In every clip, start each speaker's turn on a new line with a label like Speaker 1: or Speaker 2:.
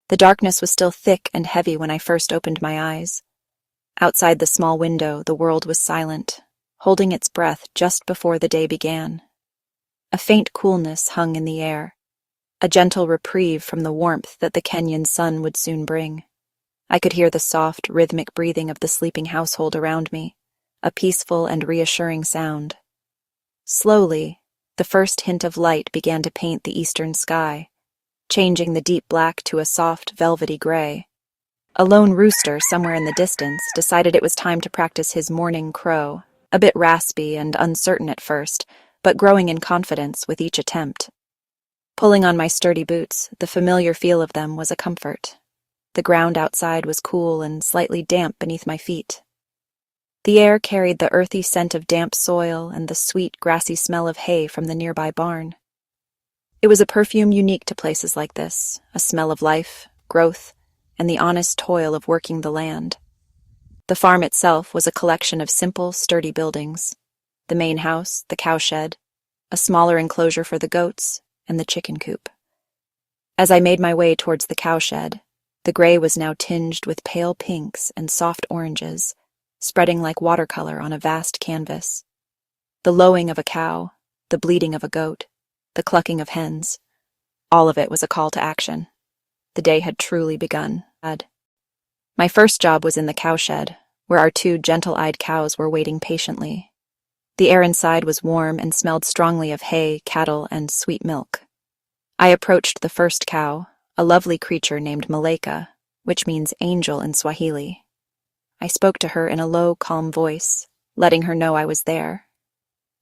Speaker 1: The darkness was still thick and heavy when I first opened my eyes. Outside the small window, the world was silent, holding its breath just before the day began. A faint coolness hung in the air, a gentle reprieve from the warmth that the Kenyan sun would soon bring. I could hear the soft, rhythmic breathing of the sleeping household around me, a peaceful and reassuring sound. Slowly, the first hint of light began to paint the eastern sky, changing the deep black to a soft, velvety gray. A lone rooster somewhere in the distance decided it was time to practice his morning crow, a bit raspy and uncertain at first, but growing in confidence with each attempt. Pulling on my sturdy boots, the familiar feel of them was a comfort. The ground outside was cool and slightly damp beneath my feet. The air carried the earthy scent of damp soil and the sweet, grassy smell of hay from the nearby barn. It was a perfume unique to places like this, a smell of life, growth, and the honest toil of working the land. The farm itself was a collection of simple, sturdy buildings. The main house, the cowshed, a smaller enclosure for the goats, and the chicken coop. As I made my way towards the cowshed, the gray was now tinged with pale pinks and soft oranges, spreading like watercolor on a vast canvas. The lowing of a cow, the bleating of a goat, the clucking of hens, all of it was a call to action. The day had truly begun. My first job was in the cowshed, where our two gentle-eyed cows were waiting patiently. The air inside was warm and smelled strongly of hay, cattle, and sweet milk. I approached the first cow, a lovely creature named Malaika, which means angel in Swahili. I spoke to her in a low, calm voice, letting her know I was there.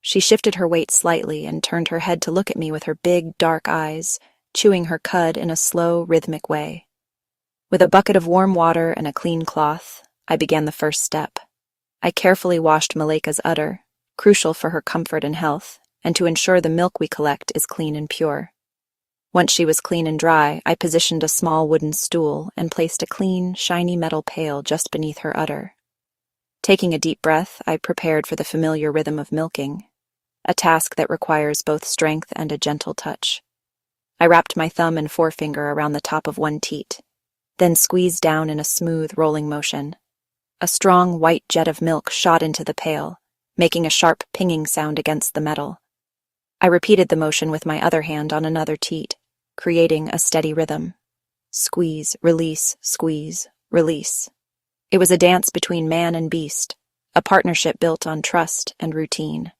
Speaker 1: She shifted her weight slightly and turned her head to look at me with her big, dark eyes, chewing her cud in a slow, rhythmic way. With a bucket of warm water and a clean cloth, I began the first step. I carefully washed Malaika's udder, crucial for her comfort and health, and to ensure the milk we collect is clean and pure. Once she was clean and dry, I positioned a small wooden stool and placed a clean, shiny metal pail just beneath her udder. Taking a deep breath, I prepared for the familiar rhythm of milking, a task that requires both strength and a gentle touch. I wrapped my thumb and forefinger around the top of one teat, then squeezed down in a smooth, rolling motion. A strong, white jet of milk shot into the pail, making a sharp pinging sound against the metal. I repeated the motion with my other hand on another teat, creating a steady rhythm. Squeeze, release, squeeze, release. It was a dance between man and beast, a partnership built on trust and routine.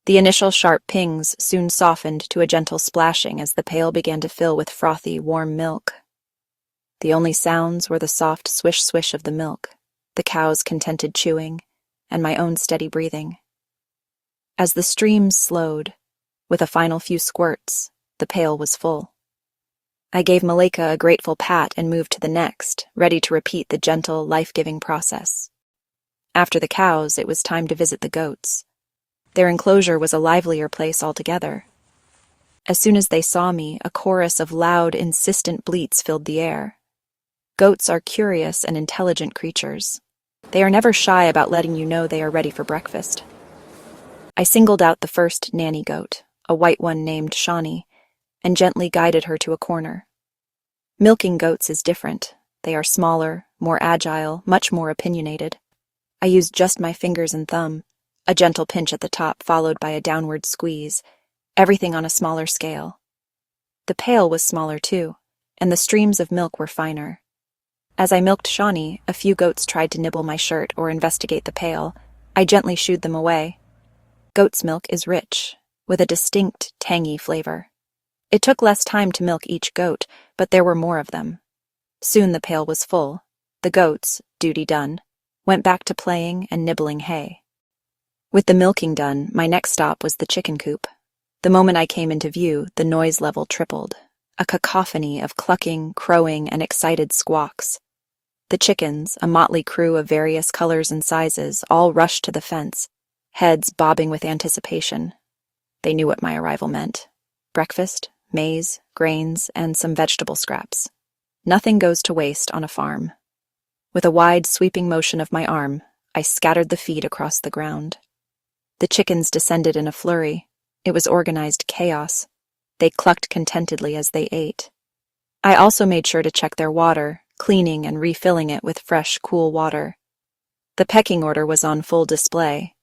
Speaker 1: The initial sharp pings soon softened to a gentle splashing as the pail began to fill with frothy, warm milk. The only sounds were the soft swish-swish of the milk, the cow's contented chewing, and my own steady breathing. As the stream slowed, with a final few squirts, the pail was full. I gave Malaika a grateful pat and moved to the next, ready to repeat the gentle, life-giving process. After the cows, it was time to visit the goats. Their enclosure was a livelier place altogether. As soon as they saw me, a chorus of loud, insistent bleats filled the air. Goats are curious and intelligent creatures. They are never shy about letting you know they are ready for breakfast. I singled out the first nanny goat, a white one named Shawnee, and gently guided her to a corner. Milking goats is different. They are smaller, more agile, much more opinionated. I used just my fingers and thumb, a gentle pinch at the top followed by a downward squeeze, everything on a smaller scale. The pail was smaller too, and the streams of milk were finer. As I milked Shawnee, a few goats tried to nibble my shirt or investigate the pail. I gently shooed them away. Goat's milk is rich, with a distinct, tangy flavor. It took less time to milk each goat, but there were more of them. Soon the pail was full. The goats, duty done, went back to playing and nibbling hay. With the milking done, my next stop was the chicken coop. The moment I came into view, the noise level tripled, a cacophony of clucking, crowing, and excited squawks. The chickens, a motley crew of various colors and sizes, all rushed to the fence, heads bobbing with anticipation. They knew what my arrival meant. Breakfast, maize, grains, and some vegetable scraps. Nothing goes to waste on a farm. With a wide, sweeping motion of my arm, I scattered the feed across the ground. The chickens descended in a flurry. It was organized chaos. They clucked contentedly as they ate. I also made sure to check their water, cleaning and refilling it with fresh, cool water. The pecking order was on full display.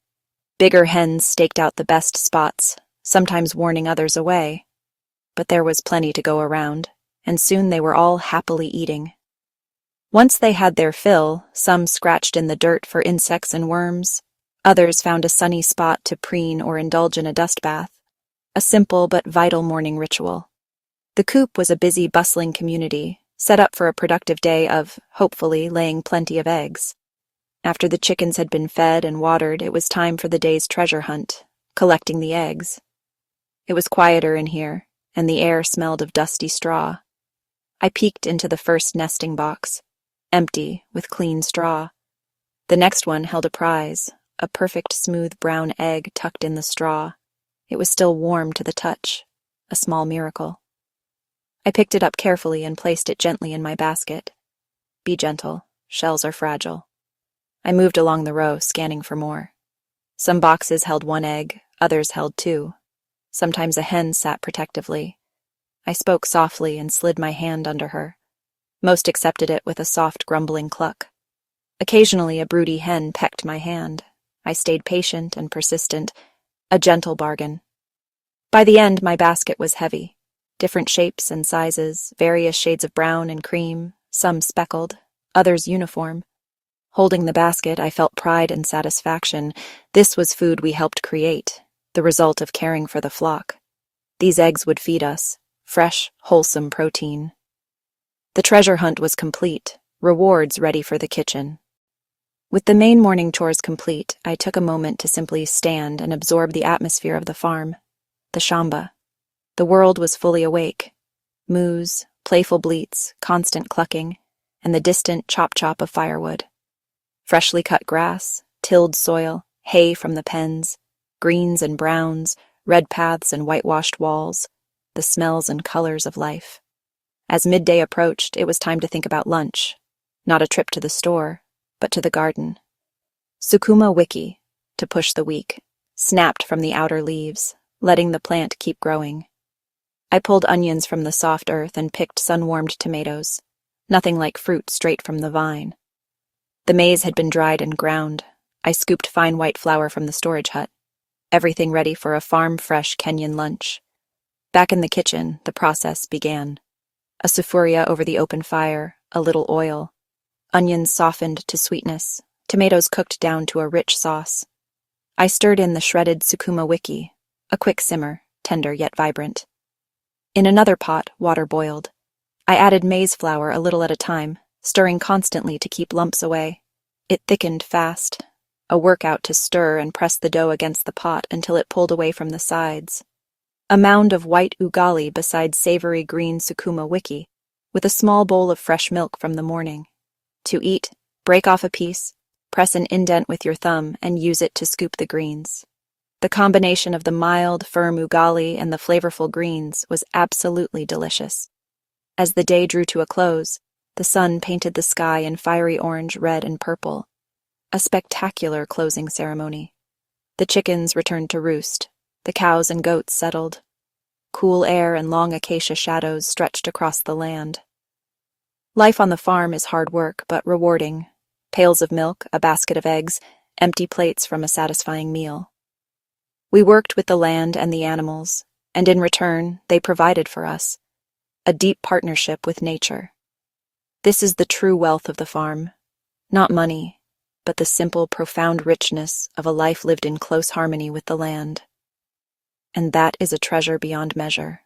Speaker 1: Bigger hens staked out the best spots, sometimes warning others away. But there was plenty to go around, and soon they were all happily eating. Once they had their fill, some scratched in the dirt for insects and worms. Others found a sunny spot to preen or indulge in a dust bath, a simple but vital morning ritual. The coop was a busy, bustling community, set up for a productive day of, hopefully, laying plenty of eggs. After the chickens had been fed and watered, it was time for the day's treasure hunt, collecting the eggs. It was quieter in here, and the air smelled of dusty straw. I peeked into the first nesting box, empty, with clean straw. The next one held a prize, a perfect smooth brown egg tucked in the straw. It was still warm to the touch, a small miracle. I picked it up carefully and placed it gently in my basket. Be gentle, shells are fragile. I moved along the row, scanning for more. Some boxes held one egg, others held two. Sometimes a hen sat protectively. I spoke softly and slid my hand under her. Most accepted it with a soft, grumbling cluck. Occasionally a broody hen pecked my hand. I stayed patient and persistent, a gentle bargain. By the end, my basket was heavy. Different shapes and sizes, various shades of brown and cream, some speckled, others uniform. Holding the basket, I felt pride and satisfaction. This was food we helped create, the result of caring for the flock. These eggs would feed us, fresh, wholesome protein. The treasure hunt was complete, rewards ready for the kitchen. With the main morning chores complete, I took a moment to simply stand and absorb the atmosphere of the farm, the shamba. The world was fully awake. Moos, playful bleats, constant clucking, and the distant chop-chop of firewood. Freshly cut grass, tilled soil, hay from the pens, greens and browns, red paths and whitewashed walls, the smells and colors of life. As midday approached, it was time to think about lunch. Not a trip to the store, but to the garden. Sukuma wiki, to push the weak, snapped from the outer leaves, letting the plant keep growing. I pulled onions from the soft earth and picked sun-warmed tomatoes, nothing like fruit straight from the vine. The maize had been dried and ground. I scooped fine white flour from the storage hut, everything ready for a farm-fresh Kenyan lunch. Back in the kitchen, the process began. A sufuria over the open fire, a little oil. Onions softened to sweetness, tomatoes cooked down to a rich sauce. I stirred in the shredded sukuma wiki, a quick simmer, tender yet vibrant. In another pot, water boiled. I added maize flour a little at a time, stirring constantly to keep lumps away. It thickened fast, a workout to stir and press the dough against the pot until it pulled away from the sides. A mound of white ugali beside savory green sukuma wiki, with a small bowl of fresh milk from the morning. To eat, break off a piece, press an indent with your thumb, and use it to scoop the greens. The combination of the mild, firm ugali and the flavorful greens was absolutely delicious. As the day drew to a close, the sun painted the sky in fiery orange, red, and purple. A spectacular closing ceremony. The chickens returned to roost. The cows and goats settled. Cool air and long acacia shadows stretched across the land. Life on the farm is hard work, but rewarding. Pails of milk, a basket of eggs, empty plates from a satisfying meal. We worked with the land and the animals, and in return, they provided for us. A deep partnership with nature. This is the true wealth of the farm. Not money, but the simple, profound richness of a life lived in close harmony with the land. And that is a treasure beyond measure.